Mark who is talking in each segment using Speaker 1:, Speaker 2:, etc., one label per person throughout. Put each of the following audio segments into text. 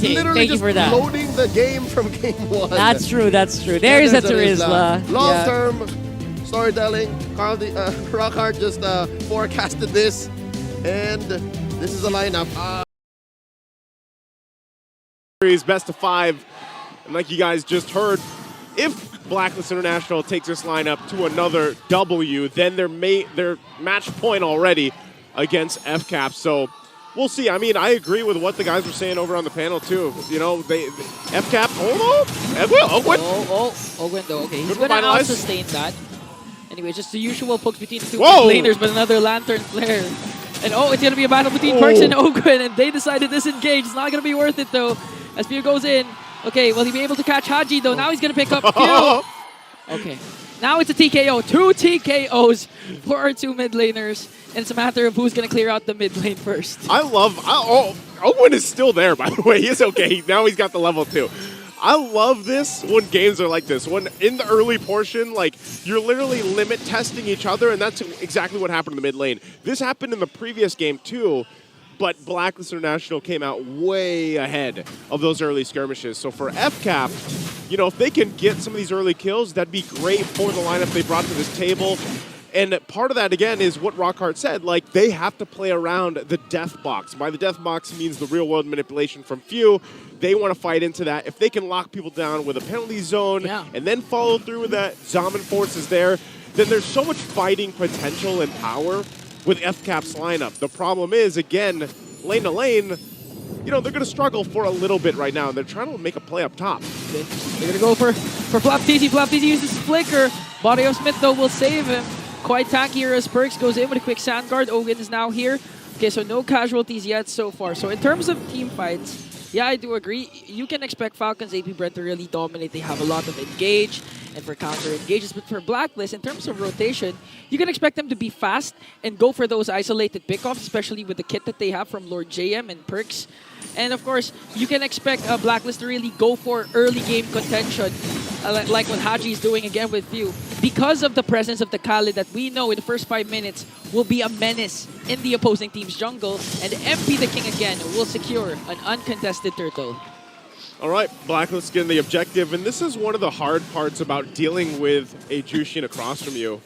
Speaker 1: He's literally
Speaker 2: thank you
Speaker 1: just
Speaker 2: for that.
Speaker 1: loading the game from game 1.
Speaker 2: That's true, that's true. There's a Turisla.
Speaker 1: Long-term storytelling. Rockhard just forecasted this, and this is a lineup.
Speaker 3: Best of 5, and like you guys just heard, if Blacklist International takes this lineup to another W, then they're match point already against Fcap. So we'll see. I mean, I agree with what the guys were saying over on the panel too. You know, Fcap. Hold on, Ogwin.
Speaker 2: Ogwin though. Okay, he's
Speaker 3: Good
Speaker 2: gonna
Speaker 3: finalize.
Speaker 2: out-sustain that. Anyway, just the usual pokes between the two
Speaker 3: Whoa.
Speaker 2: laners, but another Lantern Flare. And it's gonna be a battle between Perks and Ogwin, and they decided to disengage. It's not gonna be worth it though. As Spear goes in. Okay, will he be able to catch Haji though? Now he's gonna pick up Q. Okay, now it's a TKO. 2 TKOs for our 2 mid laners, and it's a matter of who's gonna clear out the mid lane first.
Speaker 3: Ogwin is still there, by the way. He's okay. Now he's got the level 2. I love this when games are like this. When in the early portion, like, you're literally limit testing each other, and that's exactly what happened in the mid lane. This happened in the previous game too, but Blacklist International came out way ahead of those early skirmishes. So for Fcap, you know, if they can get some of these early kills, that'd be great for the lineup they brought to this table. And part of that, again, is what Rockhart said. Like, they have to play around the death box. By the death box means the real-world manipulation from Few. They want to fight into that. If they can lock people down with a penalty zone and then follow through with that, Zaman Force is there, then there's so much fighting potential and power with Fcap's lineup. The problem is, again, lane to lane, you know, they're going to struggle for a little bit right now. They're trying to make a play up top.
Speaker 2: Okay. They're going to go for Flaptizi. Flaptizi uses Flicker. Body of Smith, though, will save him. Quite tanky here as Perks goes in with a quick sand guard. Ogin is now here. Okay, so no casualties yet so far. So in terms of team fights, yeah, I do agree. You can expect Falcons AP Bren to really dominate. They have a lot of engage and for counter engages. But for Blacklist, in terms of rotation, you can expect them to be fast and go for those isolated pickoffs, especially with the kit that they have from Lord JM and Perks. And of course, you can expect Blacklist to really go for early game contention, like what Haji is doing again with Few. Because of the presence of the Khalid that we know in the first 5 minutes will be a menace in the opposing team's jungle, and MP the King again will secure an uncontested turtle.
Speaker 3: All right, Blacklist getting the objective, and this is one of the hard parts about dealing with a Jushin across from you.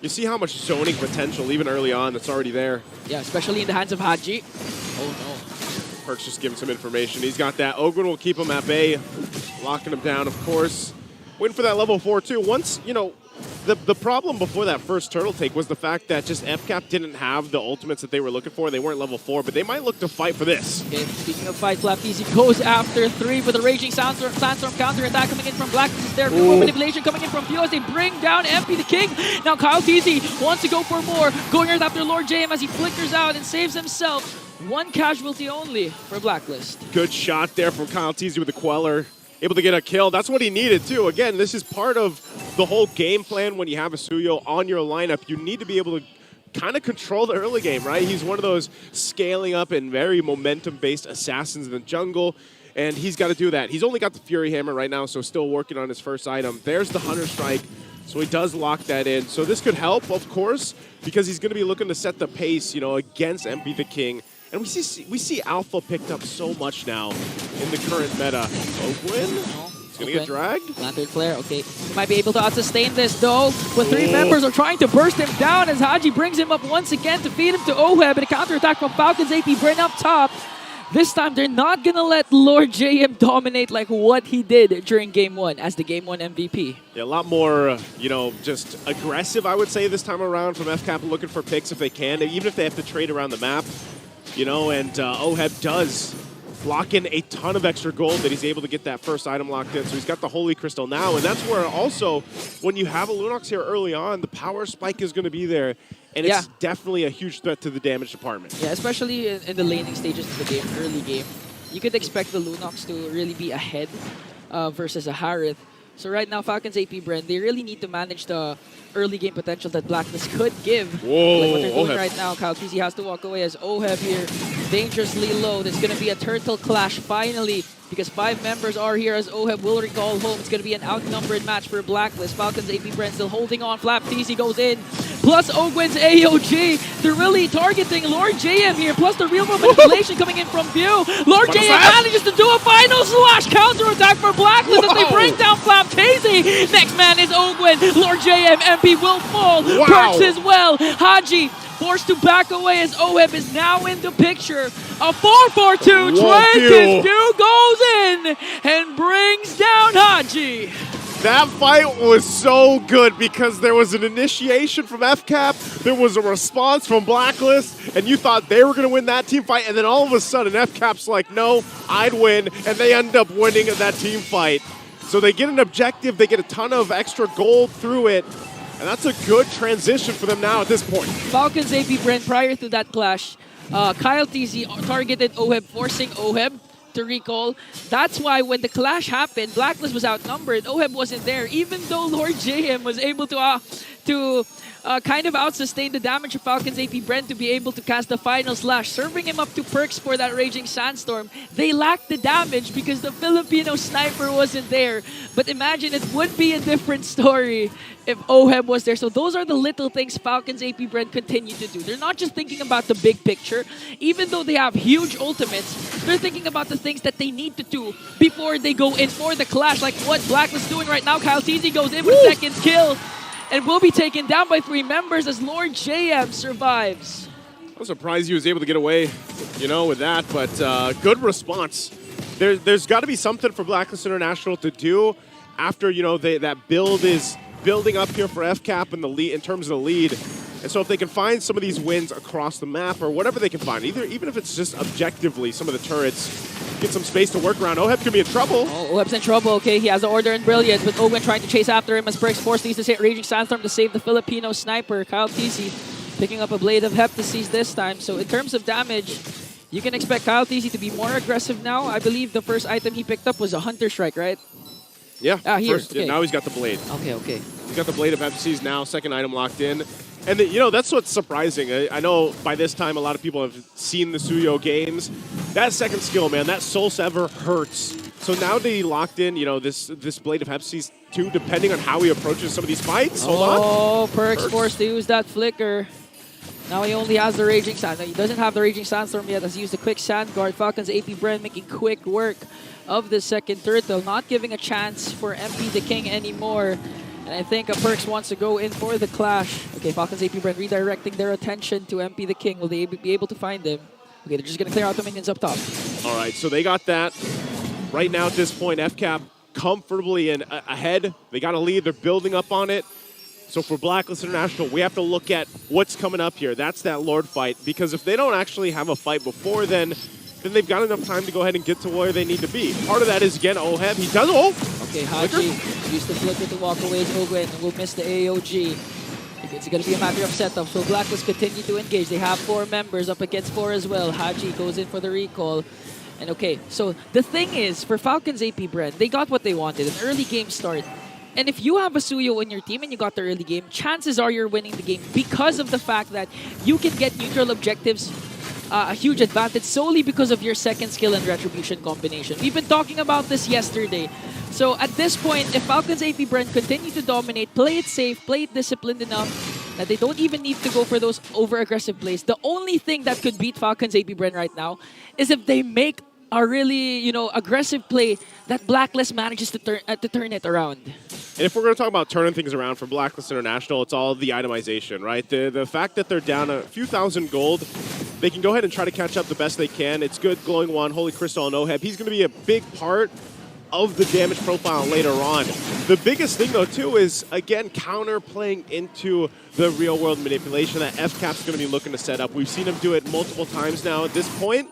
Speaker 3: You see how much zoning potential, even early on, that's already there.
Speaker 2: Yeah, especially in the hands of Haji. Oh no.
Speaker 3: Perks just giving some information. He's got that. Ogren will keep him at bay, locking him down, of course. Waiting for that level 4 too. Once, you know, the problem before that first turtle take was the fact that just Fcap didn't have the ultimates that they were looking for. They weren't level 4, but they might look to fight for this.
Speaker 2: Okay, speaking of fight, Flaptizi goes after 3 with a Raging Sandstorm counter attack coming in from Blacklist. There, more manipulation coming in from Pio as they bring down MP the King. Now Kyle TZ wants to go for more, going right after Lord JM as he flickers out and saves himself. 1 casualty only for Blacklist.
Speaker 3: Good shot there from Kyle TZ with the Queller. Able to get a kill. That's what he needed, too. Again, this is part of the whole game plan when you have a Suyo on your lineup. You need to be able to kind of control the early game, right? He's one of those scaling up and very momentum-based assassins in the jungle, and he's got to do that. He's only got the Fury Hammer right now, so still working on his first item. There's the Hunter Strike, so he does lock that in. So this could help, of course, because he's going to be looking to set the pace, you know, against MP the King. And we see Alpha picked up so much now in the current meta. Ogwin? He's going to get dragged?
Speaker 2: Lantern Flare, okay. He might be able to out-sustain this, though. But 3 members are trying to burst him down as Haji brings him up once again to feed him to Oheb. And a counterattack from Falcons AP Bren up top. This time, they're not going to let Lord JM dominate like what he did during Game 1 as the Game 1 MVP.
Speaker 3: Yeah, a lot more, you know, just aggressive, I would say, this time around from Fcap, looking for picks if they can, even if they have to trade around the map. You know, and Oheb does lock in a ton of extra gold that he's able to get that first item locked in. So he's got the Holy Crystal now, and that's where also, when you have a Lunox here early on, the power spike is going to be there, and it's definitely a huge threat to the damage department.
Speaker 2: Yeah, especially in the laning stages of the game, early game. You could expect the Lunox to really be ahead versus a Harith. So right now, Falcons AP Bren, they really need to manage the early game potential that Blacklist could give.
Speaker 3: Whoa,
Speaker 2: like what they're doing right now. Kyle TZ has to walk away as Oheb here dangerously low. There's going to be a turtle clash finally because 5 members are here as Oheb will recall home. It's going to be an outnumbered match for Blacklist. Falcons AP Bren still holding on. Flap TC goes in. Plus Ogwen's AOG. They're really targeting Lord JM here. Plus the real world manipulation coming in from view. Lord JM manages to do a final slash counter-attack for Blacklist as they bring down Flap TC. Next man is Ogwen. Lord JM MP will fall. Perks as well. Haji forced to back away as Oheb is now in the picture. A 4-4-2 trade goes in and brings down Haji.
Speaker 3: That fight was so good because there was an initiation from Fcap, there was a response from Blacklist, and you thought they were going to win that team fight, and then all of a sudden Fcap's like, no, I'd win, and they end up winning that team fight. So they get an objective, they get a ton of extra gold through it, and that's a good transition for them now at this point.
Speaker 2: Falcons AP Bren, prior to that clash, Kyle TZ targeted Oheb, forcing Oheb to recall. That's why when the clash happened, Blacklist was outnumbered. Oheb wasn't there, even though Lord JM was able to kind of out-sustain the damage of Falcons AP Bren to be able to cast the final slash, serving him up to perks for that Raging Sandstorm. They lacked the damage because the Filipino sniper wasn't there. But imagine it would be a different story if Oheb was there. So those are the little things Falcons AP Bren continue to do. They're not just thinking about the big picture. Even though they have huge ultimates, they're thinking about the things that they need to do before they go in for the clash, like what Blacklist doing right now. Kyle TZ goes in with a second kill and will be taken down by 3 members as Lord JM survives.
Speaker 3: I'm surprised he was able to get away, with that, but good response. There's got to be something for Blacklist International to do after, that build is building up here for Fcap in the lead, in terms of the lead. And so if they can find some of these wins across the map or whatever they can find, even if it's just objectively some of the turrets, get some space to work around. Oheb could be in trouble.
Speaker 2: Oh, Oheb's in trouble. Okay, he has the order in Brilliance, with Owen trying to chase after him as Perks forced these to hit Raging Sandstorm to save the Filipino sniper. Kyle TC picking up a Blade of Heptases this time. So in terms of damage, you can expect Kyle TC to be more aggressive now. I believe the first item he picked up was a Hunter Strike, right?
Speaker 3: Yeah,
Speaker 2: here.
Speaker 3: First, yeah, now he's got the Blade.
Speaker 2: Okay.
Speaker 3: He's got the Blade of Heptases now, second item locked in. And, that's what's surprising. I know by this time a lot of people have seen the Suyo games. That second skill, man, that Soul Sever hurts. So now that he locked in, this Blade of Heptases too, depending on how he approaches some of these fights. Hold on.
Speaker 2: Oh, Perks forced to use that flicker. Now he only has the Raging Sandstorm. He doesn't have the Raging Sandstorm yet. Has used the quick Sand Guard. Falcons AP Bren making quick work of the second turtle, not giving a chance for MP the King anymore. And I think Perks wants to go in for the clash. Okay, Falcons AP Bren redirecting their attention to MP the King. Will they be able to find him? Okay, they're just going to clear out the minions up top.
Speaker 3: All right, so they got that. Right now at this point, Fcap comfortably ahead. They got a lead. They're building up on it. So for Blacklist International, we have to look at what's coming up here. That's that Lord fight. Because if they don't actually have a fight before then they've got enough time to go ahead and get to where they need to be. Part of that is, again, Oheb. He does
Speaker 2: Okay, Haji used the flicker to walk away. Ogwen will miss the AOG. It's going to be a matter of setup. So Blacklist continue to engage. They have 4 members up against 4 as well. Haji goes in for the recall. And okay, so the thing is, for Falcons AP Bren, they got what they wanted, an early game start. And if you have a Suyo in your team and you got the early game, chances are you're winning the game because of the fact that you can get neutral objectives a huge advantage solely because of your second skill and retribution combination. We've been talking about this yesterday. So at this point, if Falcons AP Bren continue to dominate, play it safe, play it disciplined enough, that they don't even need to go for those over-aggressive plays. The only thing that could beat Falcons AP Bren right now is if they make a really, aggressive play that Blacklist manages to turn it around.
Speaker 3: And if we're going to talk about turning things around for Blacklist International, it's all the itemization, right? The fact that they're down a few thousand gold, they can go ahead and try to catch up the best they can. It's good. Glowing Wand, Holy Crystal, and Oheb. He's going to be a big part of the damage profile later on. The biggest thing, though, too, is, again, counter-playing into the real-world manipulation that Fcap's going to be looking to set up. We've seen him do it multiple times now at this point.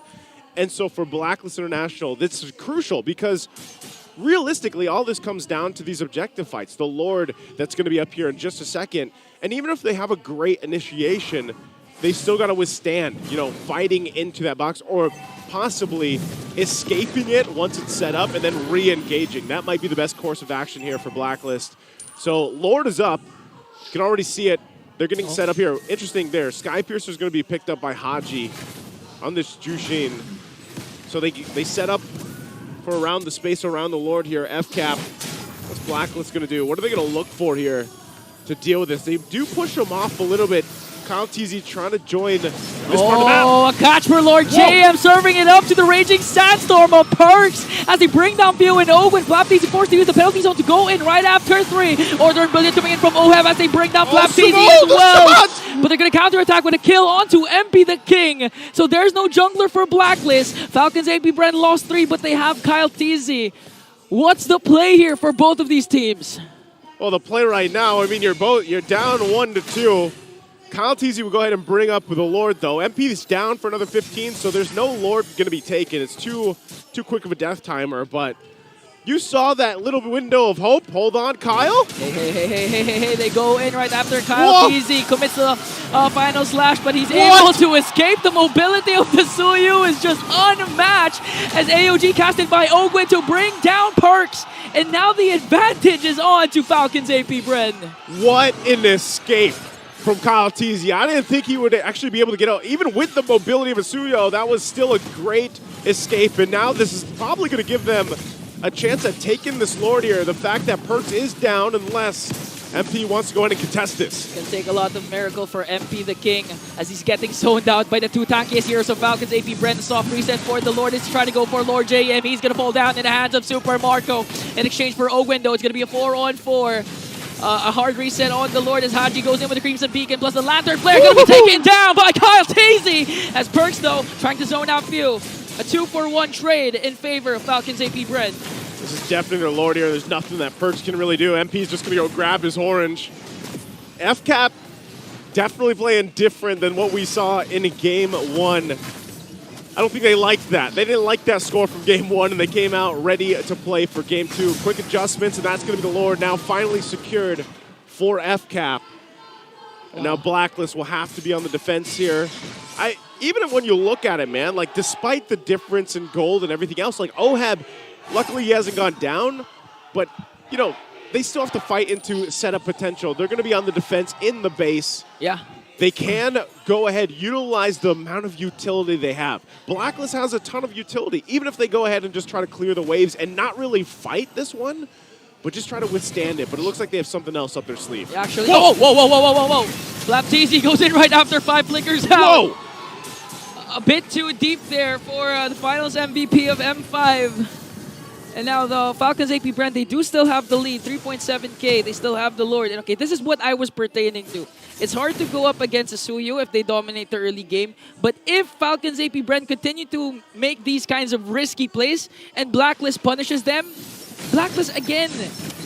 Speaker 3: And so for Blacklist International, this is crucial because realistically, all this comes down to these objective fights. The Lord that's going to be up here in just a second. And even if they have a great initiation, they still got to withstand, fighting into that box or possibly escaping it once it's set up and then re-engaging. That might be the best course of action here for Blacklist. So Lord is up. You can already see it. They're getting set up here. Interesting there. Sky Piercer is going to be picked up by Haji. on this Jushin. So they set up for around the space around the Lord here. Fcap, what's Blacklist going to do? What are they going to look for here to deal with this? They do push him off a little bit. Kyle TZ trying to join this part of the map.
Speaker 2: Oh, a catch for Lord JM, serving it up to the Raging Sandstorm of Perks as they bring down Bio and O when Flap TZ forced to use the penalty zone to go in right after 3. Order and Brilliant coming in from OHEV as they bring down Flap TZ as well. But they're going to counterattack with a kill onto MP the King. So there's no jungler for Blacklist. Falcons AP Bren lost 3, but they have Kyle TZ. What's the play here for both of these teams?
Speaker 3: Well, the play right now, I mean, you're down 1-2. Kyle TZ will go ahead and bring up the Lord, though. MP is down for another 15, so there's no Lord going to be taken. It's too quick of a death timer, but you saw that little window of hope. Hold on, Kyle.
Speaker 2: Hey. They go in right after Kyle TZ commits the final slash, but he's able to escape. The mobility of the Suyu is just unmatched as AOG casted by Ogwin to bring down Perks. And now the advantage is on to Falcons AP Bren.
Speaker 3: What an escape from Kyle TZ. I didn't think he would actually be able to get out. Even with the mobility of Asuyo, that was still a great escape. And now this is probably going to give them a chance at taking this Lord here. The fact that Perks is down unless MP wants to go in and contest this.
Speaker 2: It's going to take a lot of miracle for MP the King as he's getting zoned out by the 2 tankiest heroes of Falcons AP Bren. Soft reset for the Lord is trying to go for Lord JM. He's going to fall down in the hands of Super Marco. In exchange for Ogwin, though, it's going to be a 4-on-4. A hard reset on the Lord as Haji goes in with the Crimson Beacon, plus the Lantern Flare going to be taken down by Kyle TZ. As Perks, though, trying to zone out Few. A 2-for-1 trade in favor of Falcons AP Bren.
Speaker 3: This is definitely their Lord here. There's nothing that Perks can really do. MP's just going to go grab his orange. Fcap definitely playing different than what we saw in Game 1. I don't think they liked that. They didn't like that score from Game 1, and they came out ready to play for Game 2. Quick adjustments, and that's going to be the Lord now finally secured for Fcap. And now Blacklist will have to be on the defense here. Even when you look at it, man, like despite the difference in gold and everything else, like OHEB, luckily he hasn't gone down, but you know, they still have to fight into setup potential. They're going to be on the defense in the base.
Speaker 2: Yeah.
Speaker 3: They can go ahead, utilize the amount of utility they have. Blacklist has a ton of utility, even if they go ahead and just try to clear the waves and not really fight this one, but just try to withstand it. But it looks like they have something else up their sleeve.
Speaker 2: Yeah, actually, whoa. Flap TZ goes in right after 5 flickers out.
Speaker 3: Whoa!
Speaker 2: A bit too deep there for the finals MVP of M5. And now the Falcons AP Bren, they do still have the lead, 3.7k. They still have the Lord. And okay, this is what I was pertaining to. It's hard to go up against a Suyu if they dominate the early game. But if Falcons AP Bren continue to make these kinds of risky plays and Blacklist punishes them, Blacklist again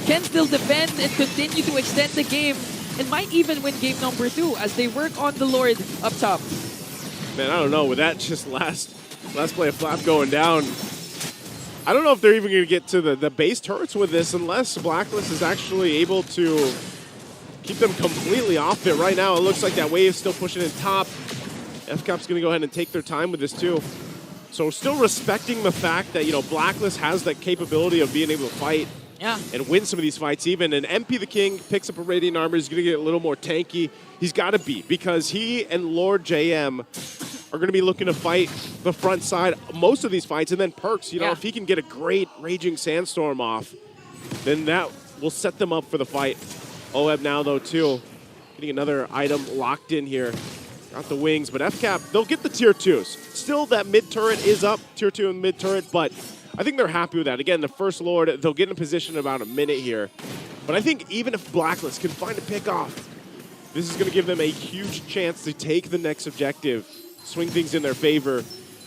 Speaker 2: can still defend and continue to extend the game and might even win game number 2 as they work on the Lord up top.
Speaker 3: Man, I don't know. With that just last play of Flap going down, I don't know if they're even going to get to the base turrets with this unless Blacklist is actually able to keep them completely off it. Right now, it looks like that wave's still pushing in top. Fcap's going to go ahead and take their time with this too. So still respecting the fact that, you know, Blacklist has that capability of being able to fight and win some of these fights even. And MP the King picks up a Radiant Armor. He's going to get a little more tanky. He's got to be, because he and Lord JM are going to be looking to fight the front side most of these fights. And then Perks, you know, if he can get a great Raging Sandstorm off, then that will set them up for the fight. OHEB now, though, too. Getting another item locked in here. Got the wings, but Fcap, they'll get the tier 2s. Still, that mid turret is up, tier 2 and mid turret, but I think they're happy with that. Again, the first Lord, they'll get in position in about a minute here. But I think even if Blacklist can find a pick off, this is going to give them a huge chance to take the next objective, swing things in their favor.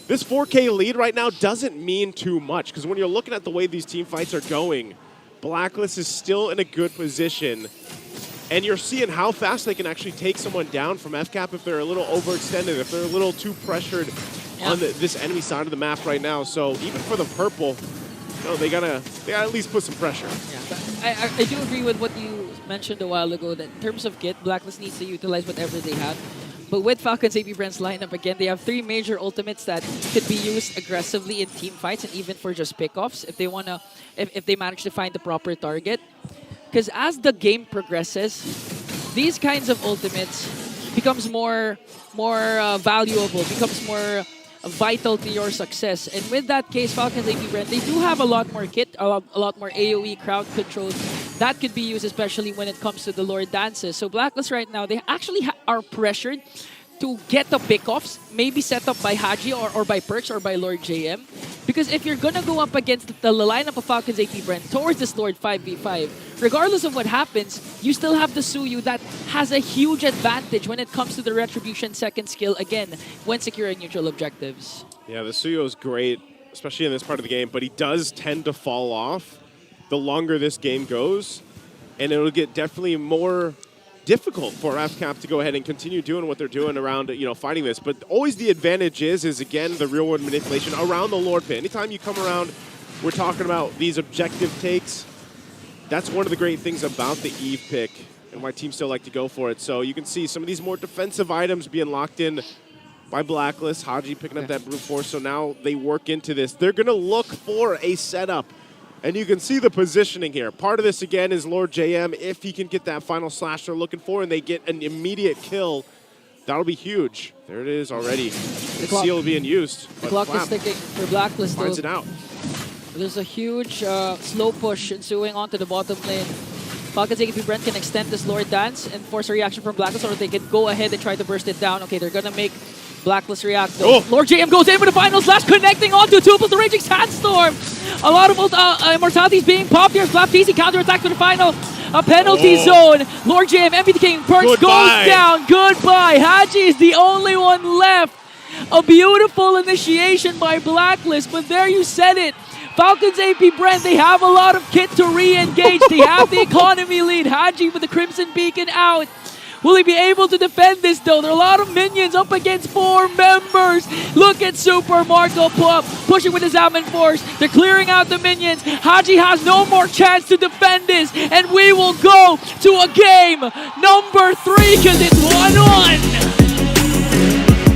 Speaker 3: This 4K lead right now doesn't mean too much, because when you're looking at the way these team fights are going, Blacklist is still in a good position. And you're seeing how fast they can actually take someone down from Fcap if they're a little overextended, if they're a little too pressured on this enemy side of the map right now. So even for the purple, you know, they gotta at least put some pressure.
Speaker 2: Yeah, I do agree with what you mentioned a while ago, that in terms of kit, Blacklist needs to utilize whatever they have. But with Falcons AP Bren's lineup, again, they have 3 major ultimates that could be used aggressively in team fights and even for just pickoffs if they wanna, if they manage to find the proper target. Because as the game progresses, these kinds of ultimates becomes more valuable, becomes more vital to your success. And with that case, Falcons AP Bren, they do have a lot more kit, a lot more AoE crowd controls that could be used, especially when it comes to the Lord dances. So Blacklist right now, they actually are pressured to get the pickoffs, maybe set up by Haji or by Perks or by Lord JM. Because if you're gonna go up against the lineup of Falcons AP Bren towards this Lord 5v5, regardless of what happens, you still have the Suyu that has a huge advantage when it comes to the Retribution second skill, again, when securing neutral objectives.
Speaker 3: Yeah, the Suyo is great, especially in this part of the game, but he does tend to fall off the longer this game goes, and it'll get definitely more difficult for Fcap to go ahead and continue doing what they're doing around, fighting this. But always the advantage is again, the real-world manipulation around the Lord pit. Anytime you come around, we're talking about these objective takes. That's one of the great things about the Eve pick and why teams still like to go for it. So you can see some of these more defensive items being locked in by Blacklist. Haji picking up that brute force, so now they work into this. They're going to look for a setup. And you can see the positioning here. Part of this, again, is Lord JM. If he can get that final slash they're looking for and they get an immediate kill, that'll be huge. There it is already. The seal being used.
Speaker 2: The clock is ticking for Blacklist.
Speaker 3: Finds it out.
Speaker 2: There's a huge slow push ensuing onto the bottom lane. Falcons AP Bren can extend this Lord dance and force a reaction from Blacklist, or they can go ahead and try to burst it down. Okay, they're going to make Blacklist react though.
Speaker 3: Oh.
Speaker 2: Lord JM goes in with the final slash, connecting onto two plus the Raging Sandstorm. A lot of immortalities being popped here. Flap TC counterattack to the final. A penalty zone. Lord JM, MVP King, Perks goes down. Goodbye. Haji is the only one left. A beautiful initiation by Blacklist, but there you said it. Falcons AP Bren, they have a lot of kit to re-engage. They have the economy lead. Haji with the Crimson Beacon out. Will he be able to defend this though? There are a lot of minions up against 4 members. Look at Super Marco pushing with his Salmon Force. They're clearing out the minions. Haji has no more chance to defend this. And we will go to a game number 3 because it's 1-1.